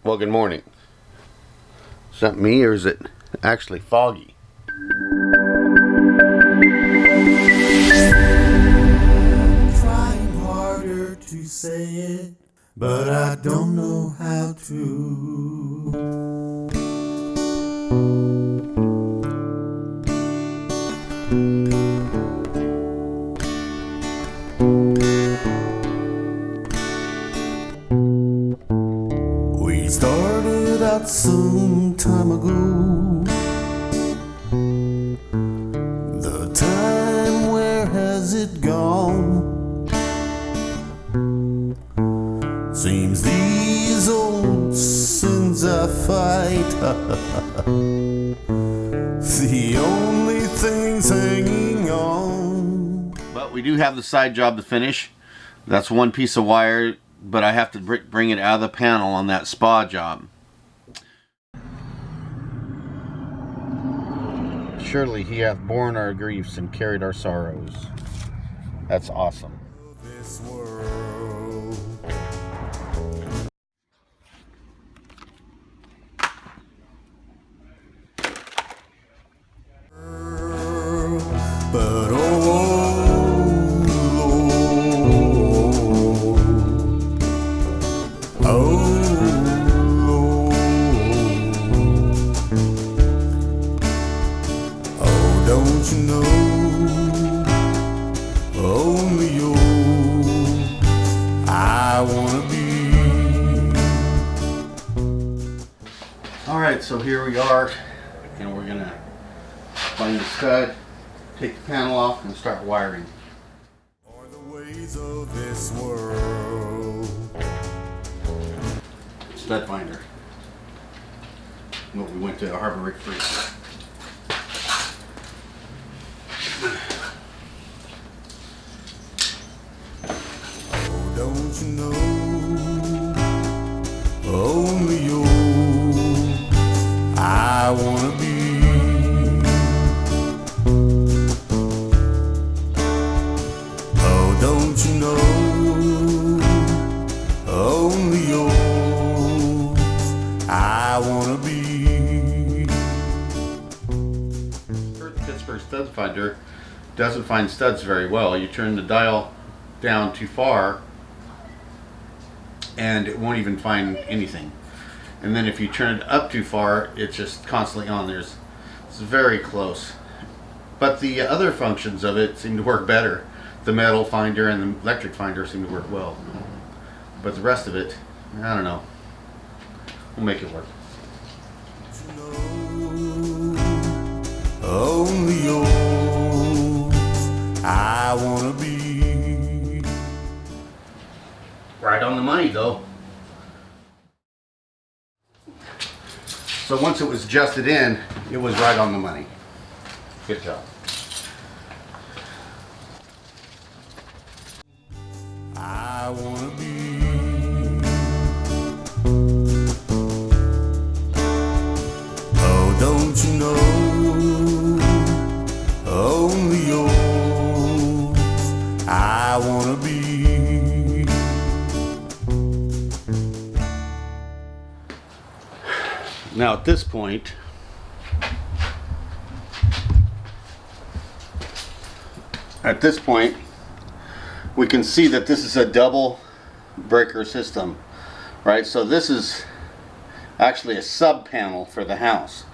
Well, good morning. Is that me or is it actually foggy? Trying harder to say it, but I don't know how to. We started out some time ago. The time, where has it gone? Seems these old sins I fight the only things hanging on. But we do have the side job to finish. That's one piece of wire, but I have to bring it out of the panel on that spa job. Surely he hath borne our griefs and carried our sorrows. That's awesome. This world. But oh Lord, oh don't you know, only you I wanna be. Alright, so here we are, and we're gonna find the stud, take the panel off, and start wiring. Are the ways of this world. Stud finder. Well, we went to Harbor Rig Free. Oh, don't you know, only you I wanna be. Oh, don't you know, only yours I wanna be. Pittsburgh stud finder doesn't find studs very well. You turn the dial down too far and it won't even find anything. And then if you turn it up too far, it's just constantly on. It's very close. But the other functions of it seem to work better. The metal finder and the electric finder seem to work well. But the rest of it, I don't know. We'll make it work. Only yours I wanna be. Right on the money though. So once it was adjusted in, it was right on the money. Good job. I wanna be. Oh, don't you know, only yours I wanna be. Now at this point, we can see that this is a double breaker system, right? So this is actually a sub panel for the house.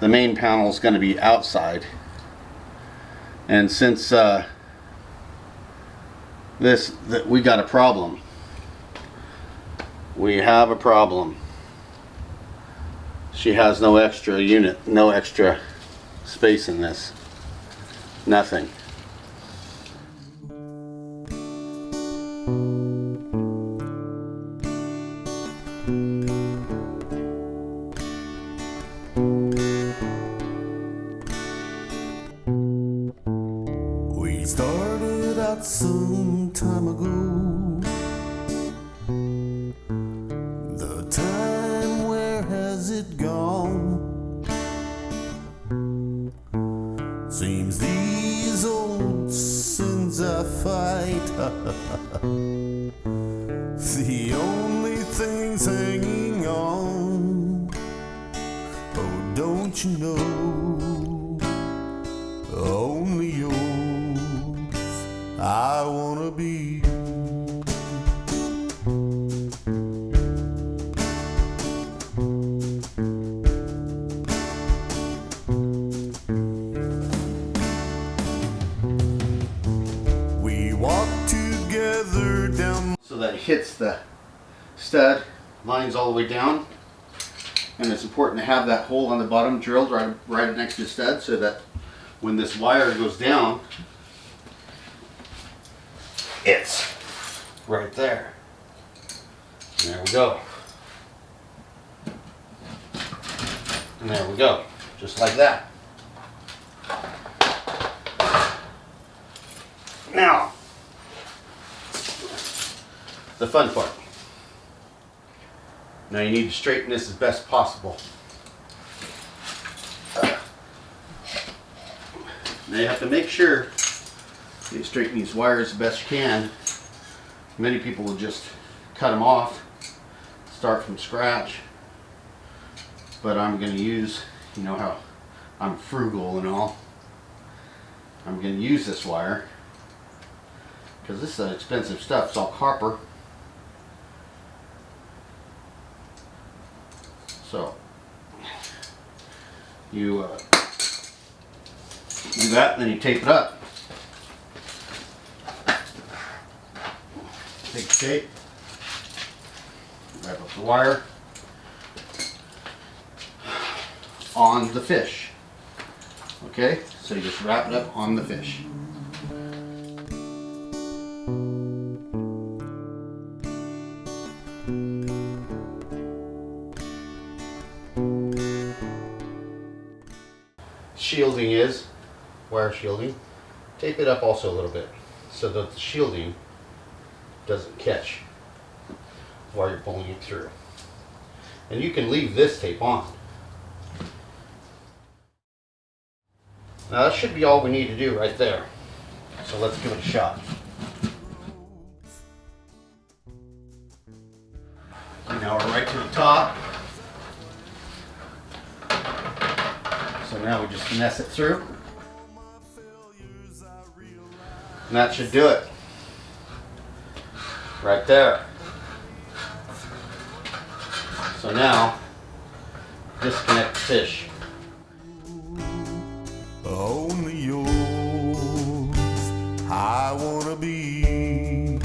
The main panel is going to be outside, and since we got a problem. We have a problem. She has no extra unit, no extra space in this. Nothing. We started out some time ago. The time, where has it gone? Seems these old sins I fight the only things hanging on. don't you know, only yours I wanna be. We walk together down, so that it hits the stud, lines all the way down. And it's important to have that hole on the bottom drilled right next to the stud, so that when this wire goes down, it's right there. And there we go. And there we go. Just like that. Now, the fun part. Now you need to straighten this as best possible. Now you have to make sure you straighten these wires as best you can. Many people will just cut them off, start from scratch. But I'm going to use, you know how I'm frugal and all, I'm going to use this wire because this is expensive stuff. It's all copper. So you do that, and then you tape it up. Take the tape, wrap up the wire on the fish. Okay, so you just wrap it up on the fish. Shielding is wire shielding. Tape it up also a little bit so that the shielding doesn't catch while you're pulling it through. And you can leave this tape on. Now that should be all we need to do right there. So let's give it a shot. Now we're right to the top. So now we just finesse it through. And that should do it. Right there. So now, disconnect the fish. only yours I wanna be.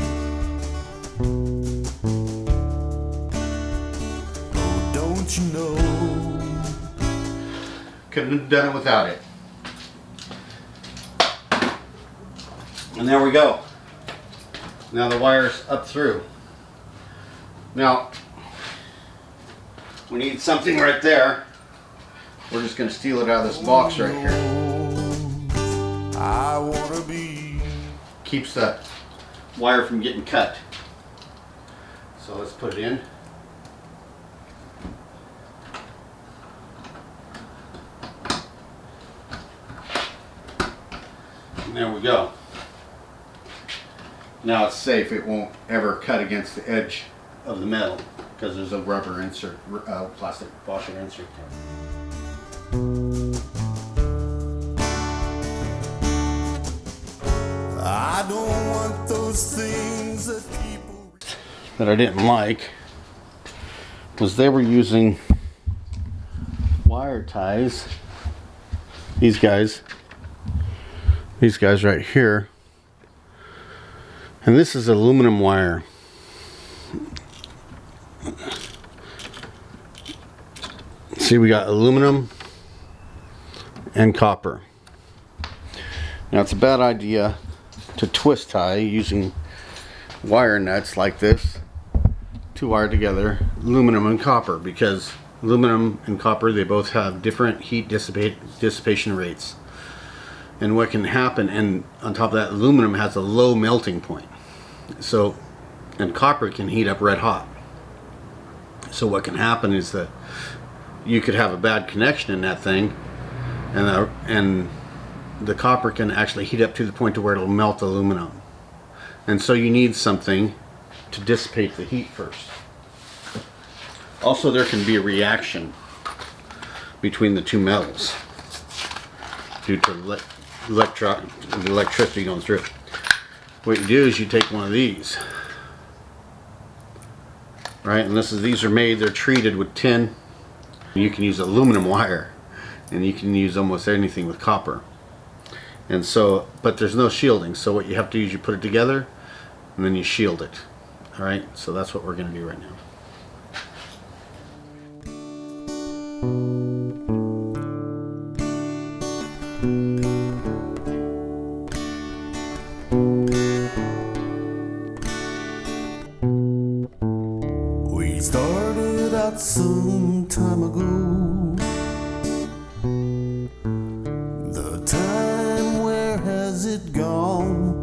Oh, don't you know? Couldn't have done it without it. And there we go. Now the wire's up through. Now, we need something right there. We're just going to steal it out of this box right here. I wanna be. Keeps the wire from getting cut. So let's put it in. And there we go. Now it's safe. It won't ever cut against the edge of the metal because there's a rubber insert, plastic washer insert there. I don't want those things that people That I didn't like was they were using wire ties. These guys right here, and this is aluminum wire. See, we got aluminum and copper. Now it's a bad idea to twist tie using wire nuts like this to wire together aluminum and copper, because aluminum and copper, they both have different heat dissipation rates. And what can happen, and on top of that, aluminum has a low melting point. So, and copper can heat up red hot. So what can happen is that you could have a bad connection in that thing, and the copper can actually heat up to the point to where it'll melt the aluminum. And so you need something to dissipate the heat first. Also, there can be a reaction between the two metals due to electricity going through. What you do is you take one of these, right? And these are made, they're treated with tin. You can use aluminum wire, and you can use almost anything with copper. And so, but there's no shielding. So what you have to do is you put it together, and then you shield it. All right. So that's what we're going to do right now. We started out some time ago. The time, where has it gone?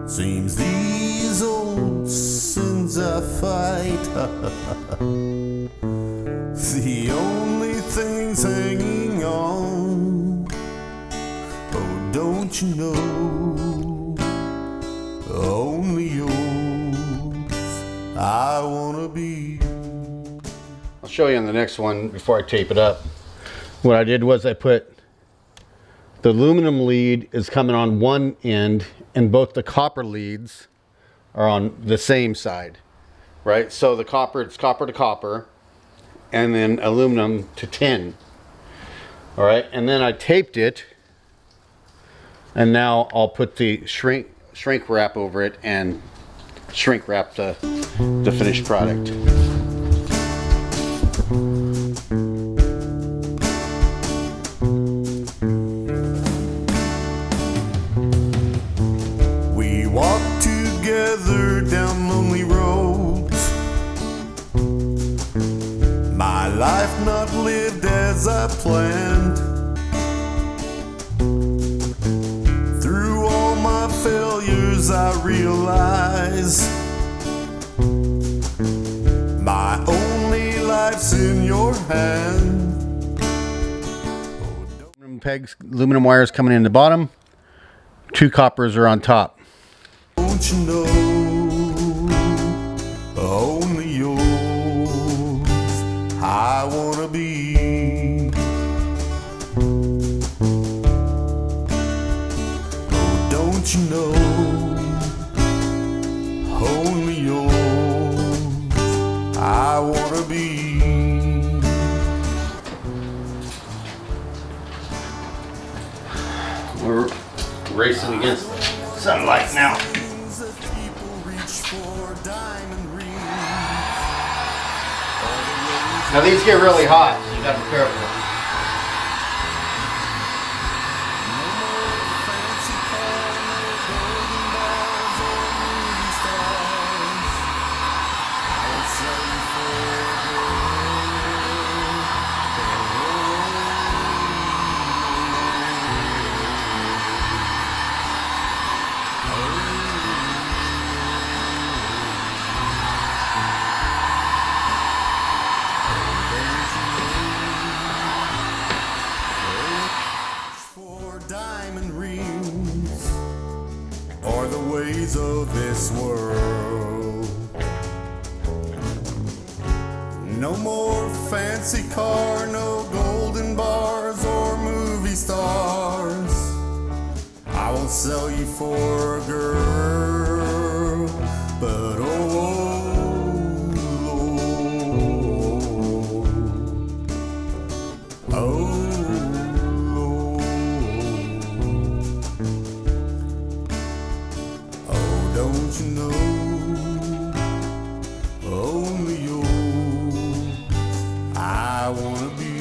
Seems these old sins I fight the only things hanging on. Oh, don't you know, only yours I wanna be. I'll show you on the next one before I tape it up. What I did was I put the aluminum lead is coming on one end, and both the copper leads are on the same side, right? So the copper, it's copper to copper, and then aluminum to tin. All right, and then I taped it, and now I'll put the shrink wrap over it and shrink wrap the finished product. We walked together down lonely roads, my life not lived as I planned. Through all my failures I realize my only life's in your hand. Aluminum pegs, aluminum wires coming in the bottom, 2 coppers are on top. Don't you know, only yours I wanna be. Oh, don't you know, only yours I wanna be. We're racing against sunlight now. Now these get really hot, so you gotta be careful. Of this world, no more fancy car, no golden bars or movie stars. I won't sell you for a girl, but oh Lord, oh don't you know, only yours I wanna be.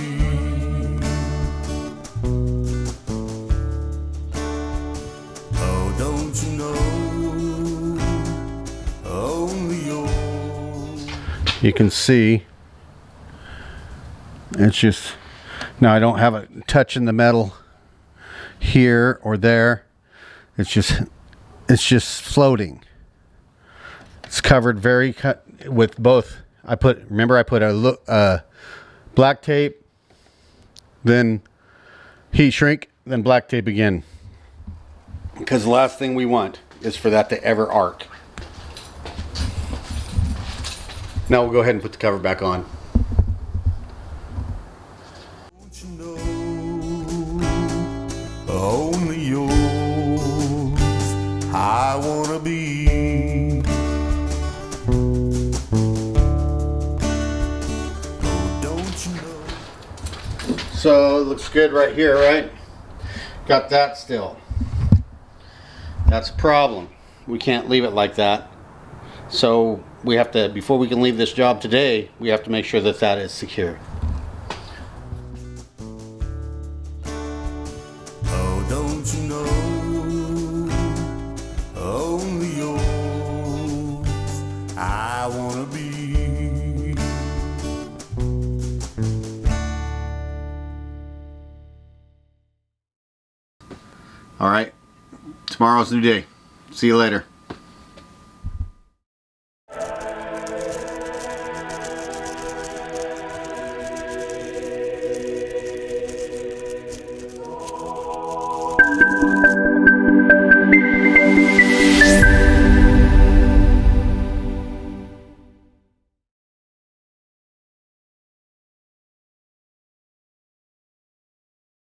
Oh, don't you know, only yours. You can see it's just, now I don't have a touch in the metal here or there. It's just floating. It's covered very with both. Remember I put a black tape, then heat shrink, then black tape again. Because the last thing we want is for that to ever arc. Now we'll go ahead and put the cover back on. wanna be. Oh, don't you know? So it looks good right here, right? Got that still. That's a problem. We can't leave it like that. So we have to, before we can leave this job today, we have to make sure that that is secure. Oh, don't you know? Only yours I wanna be. All right. Tomorrow's a new day. See you later.